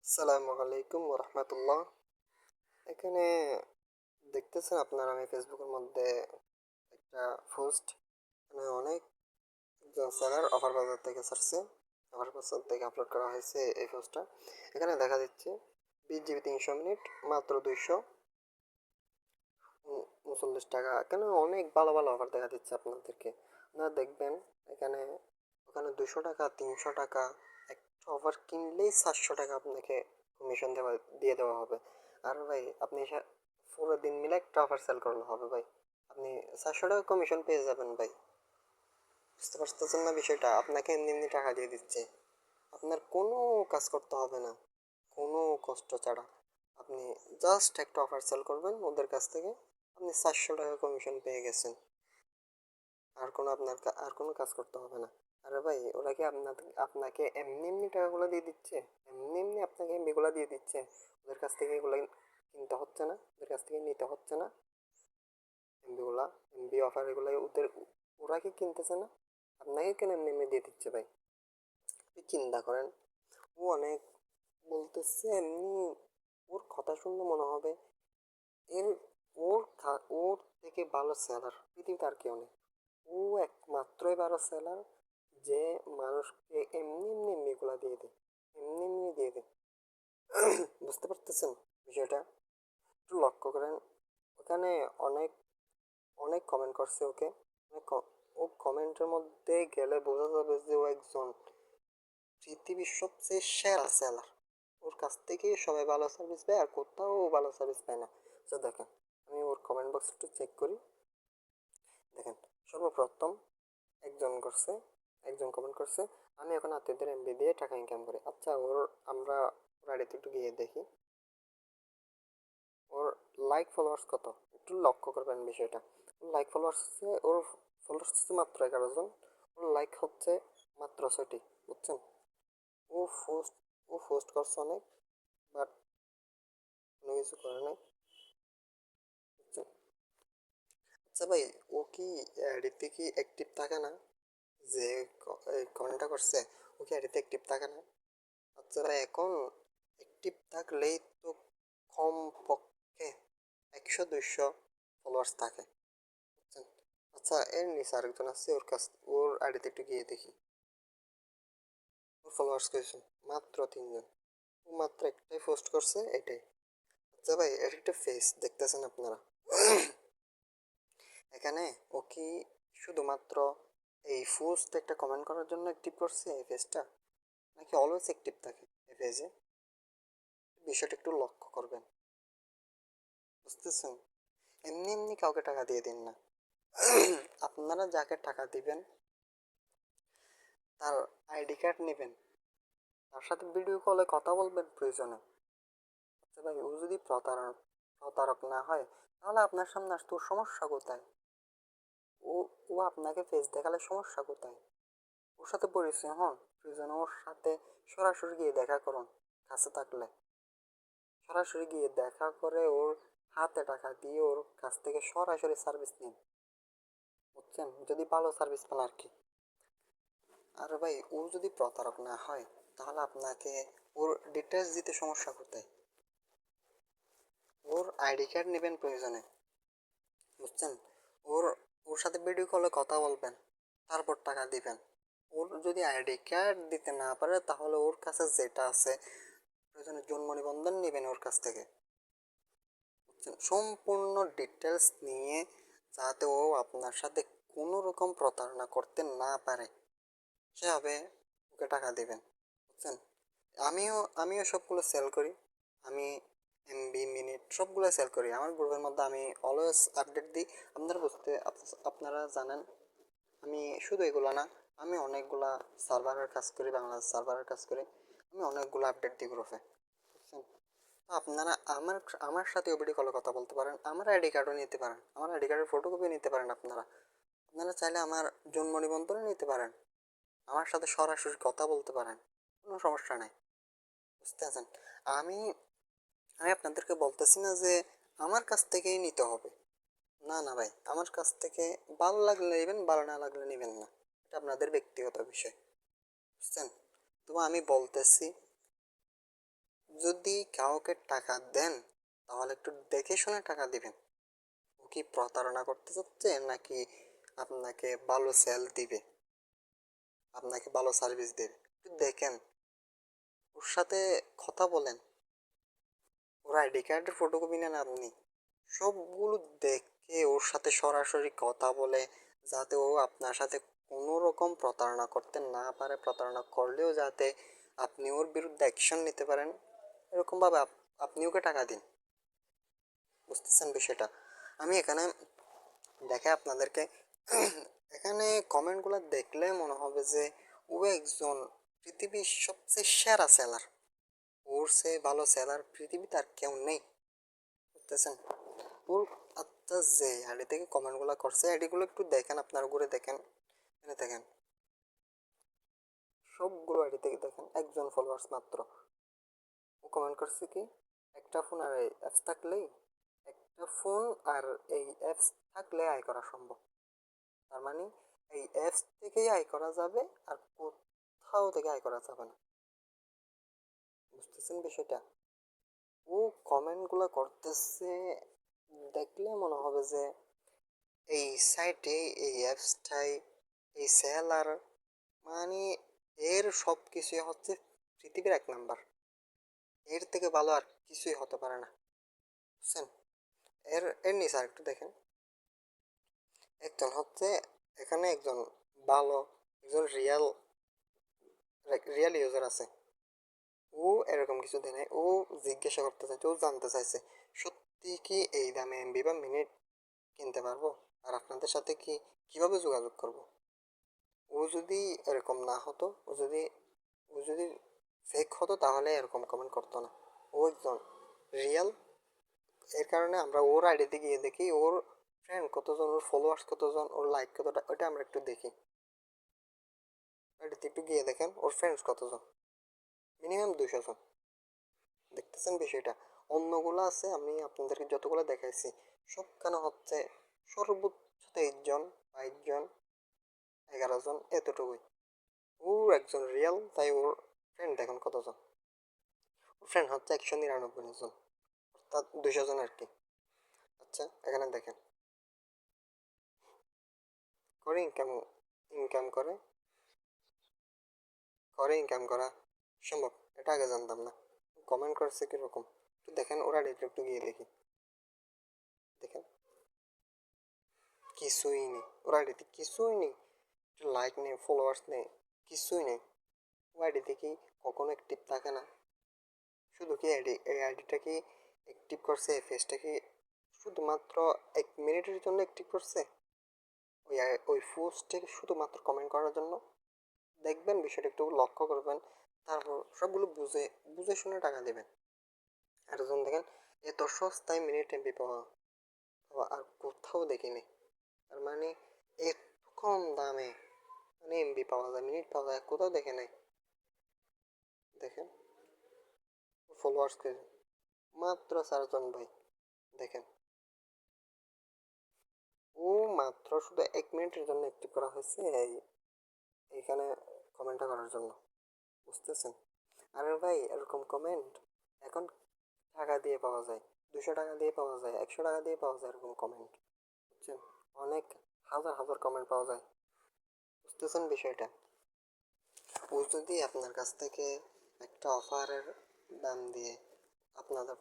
আসসালামু আলাইকুম রহমতুল্লাহ। এখানে দেখতেছেন আপনার আমি ফেসবুকের মধ্যে একটা পোস্ট, মানে অনেক সেলার অফার বাজার থেকে ছাড়ছে, অফার বাজার থেকে আপলোড করা হয়েছে এই পোস্টটা। এখানে দেখা যাচ্ছে 20 জিবি 300 মিনিট মাত্র 239 টাকা। এখানে অনেক ভালো ভালো অফার দেখা দিচ্ছে আপনাদেরকে। আপনারা দেখবেন এখানে, ওখানে 200 টাকা 300 টাকা, একটা অফার কিনলেই 700 টাকা আপনাকে কমিশন দিয়ে দেওয়া হবে। আর ভাই আপনি পুরো দিন মিলে একটা অফার সেল করলে হবে ভাই, আপনি 700 টাকা কমিশন পেয়ে যাবেন ভাই। বুঝতে পারতেছেন না বিষয়টা? আপনাকে এমনি এমনি টাকা দিয়ে দিচ্ছে, আপনার কোনো কাজ করতে হবে না, কোনো কষ্ট ছাড়া। আপনি জাস্ট একটা অফার সেল করবেন ওদের কাছ থেকে, আপনি 400 টাকা কমিশন পেয়ে গেছেন। আর কোনো কাজ করতে হবে না। আরে ভাই ওরা কি আপনাকে এমনি এমনি টাকাগুলো দিয়ে দিচ্ছে? এমনি এমনি আপনাকে এমবিগুলো দিয়ে দিচ্ছে? ওদের কাছ থেকে এগুলো কিনতে হচ্ছে না, ওদের কাছ থেকে নিতে হচ্ছে না এমবিগুলা, এমবি অফার এগুলো ওরা কি কিনতেছে না? আপনাকে কেন এমনি এমনি দিয়ে দিচ্ছে ভাই? আপনি চিন্তা করেন। ও অনেক বলতেছে এমনি, ওর কথা শুনলে মনে হবে এর ওর থেকে ভালো সেলার পৃথিবীতে আর কেউ নেই। ও একমাত্রই ভালো সেলার যে মানুষকে এমনি এমনি এমনিগুলা দিয়ে দেয়, এমনি এমনি দিয়ে দেয়। বুঝতে পারতেছেন বিষয়টা? একটু লক্ষ্য করেন। ওখানে অনেক অনেক কমেন্ট করছে ওকে, ও কমেন্টের মধ্যে গেলে বোঝা যাবে যে ও একজন পৃথিবীর সবচেয়ে সেরা সেলার। ওর কাছ থেকে সবাই ভালো সার্ভিস পায়, আর কোথাও ও ভালো সার্ভিস পায় না। তো দেখেন, আমি ওর কমেন্ট বক্স একটু চেক করি। দেখেন, সর্বপ্রথম একজন করছে, একজন কমেন্ট করছে, আমি এখন আত্মীয়দের এমবি দিয়ে টাকা ইনকাম করি। আচ্ছা, আমরা ওর আইডিতে একটু গিয়ে দেখি ওর লাইক ফলোয়ার্স কত। একটু লক্ষ্য করবেন বিষয়টা। লাইক ফলোয়ার্স হচ্ছে, ওর ফলোয়ার্স হচ্ছে মাত্র 11 জন, ওর লাইক হচ্ছে মাত্র 6টি। বুঝছেন? ও পোস্ট ও পোস্ট করছে অনেক, বাট কোনো কিছু করে নাই। বুঝছেন? আচ্ছা ভাই, ও কি আইডিতে কি অ্যাক্টিভ থাকে না? যে কমেন্টটা করছে, ও কি আইডিতে অ্যাক্টিভ থাকে না? আচ্ছা ভাই, এখন অ্যাক্টিভ থাকলেই তো কম পক্ষে 100 200 ফলোয়ার্স থাকে। বুঝছেন? আচ্ছা, এর নিচে আরেকজন আছে, ওর আইডিতে একটু গিয়ে দেখি। ওর ফলোয়ার্স কয়েকজন? মাত্র 3 জন। ও মাত্র একটাই পোস্ট করছে, এটাই। আচ্ছা ভাই, এর একটা ফেস দেখতেছেন আপনারা? এখানে ও কি শুধুমাত্র এই পোস্ট একটা কমেন্ট করার জন্য অ্যাক্টিভ করছে এই পেজটা, নাকি অলওয়েজ অ্যাক্টিভ থাকে এই পেজে? বিষয়টা একটু লক্ষ্য করবেন। বুঝতেছেন? এমনি এমনি কাউকে টাকা দিয়ে দিন না। আপনারা যাকে টাকা দিবেন তার আইডি কার্ড নেবেন, তার সাথে ভিডিও কলে কথা বলবেন প্রয়োজনে। আচ্ছা ভাই, ও যদি প্রতারক না হয়, তাহলে আপনার সামনে আসতে ওর সমস্যা কোথায়? ও ও আপনাকে ফেস দেখালে সমস্যা কোথায়? ওর সাথে পরিচয় হন, প্রয়োজনে ওর সাথে সরাসরি গিয়ে দেখা করুন। কাছে থাকলে সরাসরি গিয়ে দেখা করে ওর হাতে টাকা দিয়ে ওর কাছ থেকে সরাসরি সার্ভিস নিন। বুঝছেন? যদি ভালো সার্ভিস পান আর কি। আর ভাই, ও যদি প্রতারক না হয়, তাহলে আপনাকে ওর ডিটেলস দিতে সমস্যা কোথায়? ওর আইডি কার্ড নেবেন প্রয়োজনে। বুঝছেন? ওর ওর সাথে ভিডিও কলে কথা বলবেন, তারপর টাকা দিবেন। ওর যদি আইডি কার্ড দিতে না পারে, তাহলে ওর কাছে যেটা আছে প্রয়োজনে জন্ম নিবন্ধন নেবেন ওর কাছ থেকে। বুঝছেন? সম্পূর্ণ ডিটেলস নিয়ে, যাতে ও আপনার সাথে কোনো রকম প্রতারণা করতে না পারে সেভাবে ওকে টাকা দিবেন। বুঝছেন? আমিও সবগুলো সেল করি। আমি এমবি মিনিট সবগুলো সেল করি আমার গ্রুপের মধ্যে। আমি অলওয়েজ আপডেট দিই। আপনারা জানেন আমি শুধু এগুলো না, আমি অনেকগুলা সার্ভারের কাজ করি, বাংলাদেশ সার্ভারের কাজ করি। আমি অনেকগুলো আপডেট দিই গ্রুপে। বুঝছেন? তো আপনারা আমার আমার সাথে ভিডিও কলে কথা বলতে পারেন, আমার আইডি কার্ডও নিতে পারেন, আমার আইডি কার্ডের ফটোকপি নিতে পারেন। আপনারা চাইলে আমার জন্ম নিবন্ধনও নিতে পারেন, আমার সাথে সরাসরি কথা বলতে পারেন, কোনো সমস্যা নাই। বুঝতে আছেন? আমি আমি আপনাদেরকে বলতেছি না যে আমার কাছ থেকেই নিতে হবে। না না ভাই, আমার কাছ থেকে ভালো লাগলে নেবেন, ভালো না লাগলে নেবেন না। এটা আপনাদের ব্যক্তিগত বিষয়। বুঝছেন? তো আমি বলতেছি যদি কাউকে টাকা দেন তাহলে একটু দেখে শুনে টাকা দিবেন। ও কি প্রতারণা করতে চাচ্ছে নাকি আপনাকে ভালো সেল দিবে, আপনাকে ভালো সার্ভিস দেবে? একটু দেখেন, ওর সাথে কথা বলেন, ওর আইডি কার্ডের ফটোকপি নেন আপনি, সবগুলো দেখে ওর সাথে সরাসরি কথা বলে, যাতে ও আপনার সাথে কোনো রকম প্রতারণা করতে না পারে, প্রতারণা করলেও যাতে আপনি ওর বিরুদ্ধে অ্যাকশন নিতে পারেন, এরকমভাবে আপনি ওকে টাকা দিন। বুঝতেছেন বিষয়টা? আমি এখানে দেখে আপনাদেরকে এখানে কমেন্টগুলো দেখলে মনে হবে যে ও একজন পৃথিবীর সবচেয়ে সেরা সেলার, ওর সে ভালো সেলার পৃথিবীতে আর কেউ নেই। বুঝতেছেন? ওর আত্মা যে আইডি থেকে কমেন্টগুলো করছে, আইডিগুলো একটু দেখেন, আপনার ঘুরে দেখেন, এখানে দেখেন, সবগুলো আইডি থেকে দেখেন, একজন ফলোয়ার্স মাত্র। ও কমেন্ট করছে কি, একটা ফোন আর এই অ্যাপস থাকলেই, একটা ফোন আর এই অ্যাপস থাকলে আয় করা সম্ভব। তার মানে এই অ্যাপস থেকেই আয় করা যাবে, আর কোথাও থেকে আয় করা যাবে না। বুঝতেছেন বিষয়টা? ও কমেন্টগুলো করতেছে দেখলে মনে হবে যে এই সাইটে, এই অ্যাপসটাই, এই সেলার, মানে এর সব কিছুই হচ্ছে পৃথিবীর এক নাম্বার। এর থেকে ভালো আর কিছুই হতে পারে না। বুঝছেন? এর এর নিচে আর একটু দেখেন, একজন হচ্ছে এখানে একজন ভালো, একজন রিয়েল রিয়েল ইউজার আছে। ও এরকম কিছু দেয় নাই, ও জিজ্ঞাসা করতে চাইছে, ও জানতে চাইছে সত্যি কি এই দামে এমবি বা মিনিট কিনতে পারবো, আর আপনাদের সাথে কি কিভাবে যোগাযোগ করব। ও যদি এরকম না হতো, ও যদি ফেক হতো তাহলে এরকম কমেন্ট করতো না। ও একজন রিয়েল, এর কারণে আমরা ওর আইডিতে গিয়ে দেখি ওর ফ্রেন্ড কতজন, ওর ফলোয়ার্স কতজন, ওর লাইক কতটা, ওটা আমরা একটু দেখি। আইডিতে একটু গিয়ে দেখেন ওর ফ্রেন্ডস কতজন, মিনিমাম 200 জন। দেখতেছেন বিষয়টা? অন্যগুলো আছে আমি আপনাদেরকে যতগুলো দেখাইছি সবখানে হচ্ছে সর্বোচ্চ 23 জন, 22 জন, 11 জন, এতটুকুই। ও একজন রিয়েল, তাই ওর ফ্রেন্ড দেখেন কতজন, ওর ফ্রেন্ড হচ্ছে 199 জন, অর্থাৎ 200 জন আর কি। আচ্ছা এখানে দেখেন, করে ইনকাম, ইনকাম করে করে ইনকাম করা সম্ভব, এটা আগে জানতাম না। কমেন্ট করছে কিরকম একটু দেখেন, ওরা একটু গিয়ে দেখি, দেখেন কিছুই নেই, ওরা আইডিতে কিছুই নেই, লাইক নেই, ফলোয়ার্স নেই, কিছুই নেই। ও আইডিতে কি কখনো অ্যাক্টিভ থাকে না? শুধু কি আইডি, এই আইডিটা কি অ্যাক্টিভ করছে, এই ফেসটা কি শুধুমাত্র 1 মিনিটের জন্য অ্যাক্টিভ করছে, ওই পোস্টে শুধুমাত্র কমেন্ট করার জন্য? দেখবেন বিষয়টা একটু লক্ষ্য করবেন, তারপর সবগুলো বুঝে বুঝে শুনে টাকা দেবেন। আর যখন দেখেন এত সস্তায় মিনিট এমবি পাওয়া পাওয়া আর কোথাও দেখিনি। তার মানে এত কম দামে মানে এমবি পাওয়া যায়, মিনিট পাওয়া যায়, কোথাও দেখে নাই। দেখেন ফলোয়ার্স কে মাত্র 4 জন ভাই, দেখেন ও মাত্র শুধু 1 মিনিটের জন্য অ্যাক্টিভ করা হয়েছে এইখানে কমেন্টটা করার জন্য। বুঝতেছেন? আরে ভাই এরকম কমেন্ট এখন টাকা দিয়ে পাওয়া যায়, 200 টাকা দিয়ে পাওয়া যায়, 100 টাকা দিয়ে পাওয়া যায় এরকম কমেন্ট। বুঝছেন? অনেক হাজার হাজার কমেন্ট পাওয়া যায়। বুঝতেছেন বিষয়টা? ও যদি আপনার কাছ থেকে একটা অফারের দাম দিয়ে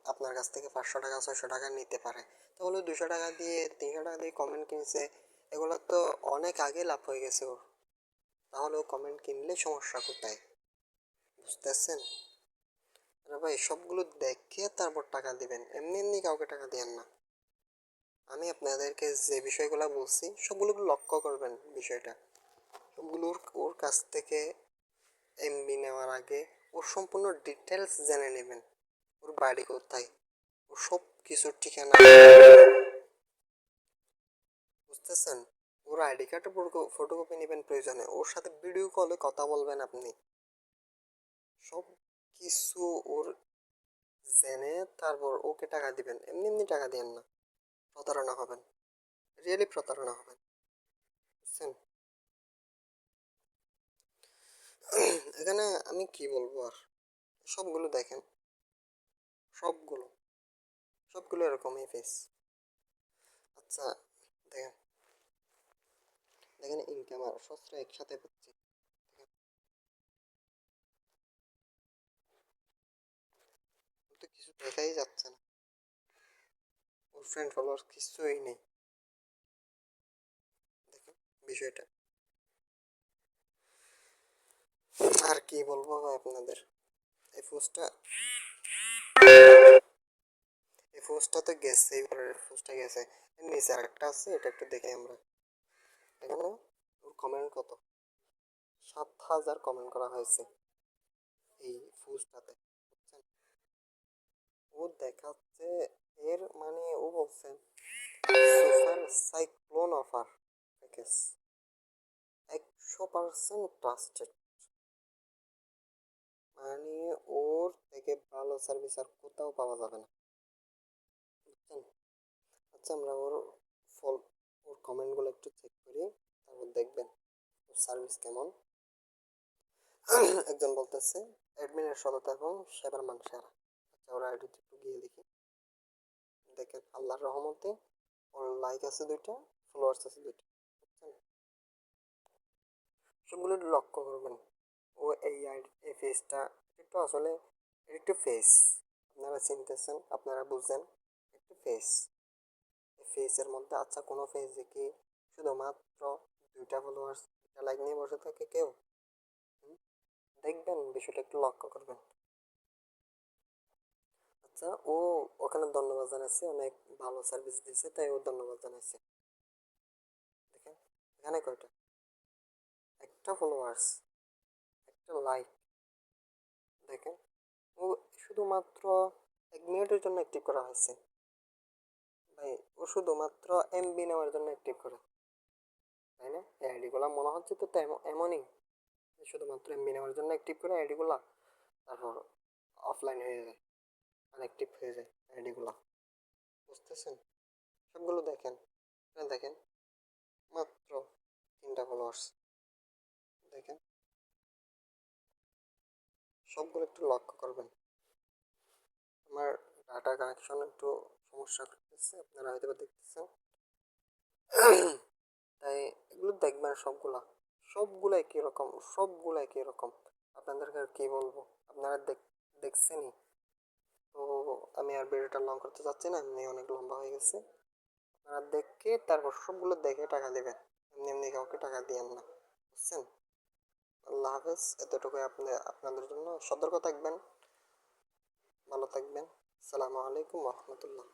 আপনার কাছ থেকে 500 টাকা 600 টাকা নিতে পারে, তাহলে 200 টাকা দিয়ে 300 টাকা দিয়ে কমেন্ট কিনছে, এগুলো তো অনেক আগে লাভ হয়ে গেছে ওর। তাহলে ও কমেন্ট কিনলে সমস্যা কোথায়? বুঝতেছেন? আরে ভাই সবগুলো দেখে তারপর টাকা দিবেন, এমনি এমনি কাউকে টাকা দিয়েন না। আমি আপনাদেরকে যে বিষয়গুলো বলছি সবগুলো লক্ষ্য করবেন বিষয়টা। সবগুলোর ওর কাছ থেকে এমবি নেওয়ার আগে ওর সম্পূর্ণ ডিটেলস জেনে নেবেন, ওর বাড়ি কোথায়, ওর সব কিছুর ঠিকানা। বুঝতেছেন? ওর আইডি কার্ডের ফটোকপি নেবেন প্রয়োজনে, ওর সাথে ভিডিও কলে কথা বলবেন আপনি, সব কিছু ওর জেনে তারপর ওকে টাকা দিবেন, এমনি এমনি টাকা দিবেন না, প্রতারণা হবেন, রিয়েলি প্রতারণা হবেন। বুঝছেন? এখানে আমি কি বলবো আর, সবগুলো দেখেন, সবগুলো সবগুলো এরকমই ফেস। আচ্ছা, দেখেন দেখেন ইনকাম আর সস্ত্র একসাথে পাচ্ছি। দেখেন, ওর তো কিছু দেখাই যাচ্ছে না, ওর ফ্রেন্ড ফলোয়ার কিছুই নেই। দেখেন বিষয়টা, আর কি বলবো ভাই আপনাদের। এই পোস্টটা এই পোস্টটা তো গেছে, এবারের পোস্টটা গেছে। এর নিচে আরেকটা আছে, এটা একটু দেখে আমরা। এখানে ওর কমেন্ট কত, 7,000 কমেন্ট করা হয়েছে এই পোস্টটাতে, বুঝছেন? ও দেখাচ্ছে, এর মানে ও বলছে super cyclone offer package 100% trusted, মানে ওর থেকে ভালো সার্ভিস আর কোথাও পাওয়া যাবে না, বুঝছেন? আচ্ছা, আমরা ওর ফল ওর কমেন্টগুলো একটু চেক করি, তারপর দেখবেন ওর সার্ভিস কেমন। একজন বলতেছে অ্যাডমিনের সততা এবং সেবার মান সেরা। আচ্ছা, ওর আইডিতে একটু গিয়ে দেখি। দেখেন আল্লাহর রহমতে ওর লাইক আছে 2টা, ফলোয়ার্স আছে 2টা, বুঝছেন? সবগুলো একটু লক্ষ্য করবেন। ও এই ফেসটা একটু আসলে একটু ফেস, আপনারা চিনতেছেন, আপনারা বুঝছেন, একটু ফেস। এই ফেসের মধ্যে আচ্ছা কোনো ফেস দেখি শুধুমাত্র 2টা ফলোয়ার্স 2টা লাইক নিয়ে বসে থাকে কেউ? হুম? দেখবেন বিষয়টা একটু লক্ষ্য করবেন। আচ্ছা, ও ওখানে ধন্যবাদ জানাচ্ছে, অনেক ভালো সার্ভিস দিয়েছে তাই ও ধন্যবাদ জানাচ্ছে। দেখেন এখানে কয়টা, একটা ফলোয়ার্স, একটা লাইক। দেখেন ও শুধুমাত্র 1 মিনিটের জন্য অ্যাক্টিভ করা হয়েছে ভাই, ও শুধুমাত্র এমবি নেওয়ার জন্য অ্যাক্টিভ করে, তাই না? এই আইডিগুলো মনে হচ্ছে তো এমনই, যে শুধুমাত্র এমবি নেওয়ার জন্য অ্যাক্টিভ করে আইডিগুলো, তারপর অফলাইন হয়ে যায়, আনঅ্যাক্টিভ হয়ে যায় আইডিগুলো, বুঝতেছেন? সবগুলো দেখেন, এখানে দেখেন মাত্র 3টা ফলোয়ার্স, দেখেন সবগুলো একটু লক্ষ্য করবেন। আমার ডাটা কানেকশন একটু সমস্যা করতেছে, আপনারা হয়তো বা দেখতেছেন। তাই এগুলো দেখবেন সবগুলা, সবগুলো একই রকম, সবগুলো একই রকম। আপনাদেরকে আর কি বলবো, আপনারা দেখছেনই তো। আমি আর ভিডিওটা লং করতে চাচ্ছি না, এমনি অনেক লম্বা হয়ে গেছে। আপনারা দেখে তারপর সবগুলো দেখে টাকা দেবেন, এমনি এমনি কাউকে টাকা দিয়েন না, বুঝছেন? আল্লাহ হাফেজ, এতটুকুই আপনাদের জন্য। সতর্ক থাকবেন, ভালো থাকবেন। আসসালামু আলাইকুম রহমতুল্লাহ।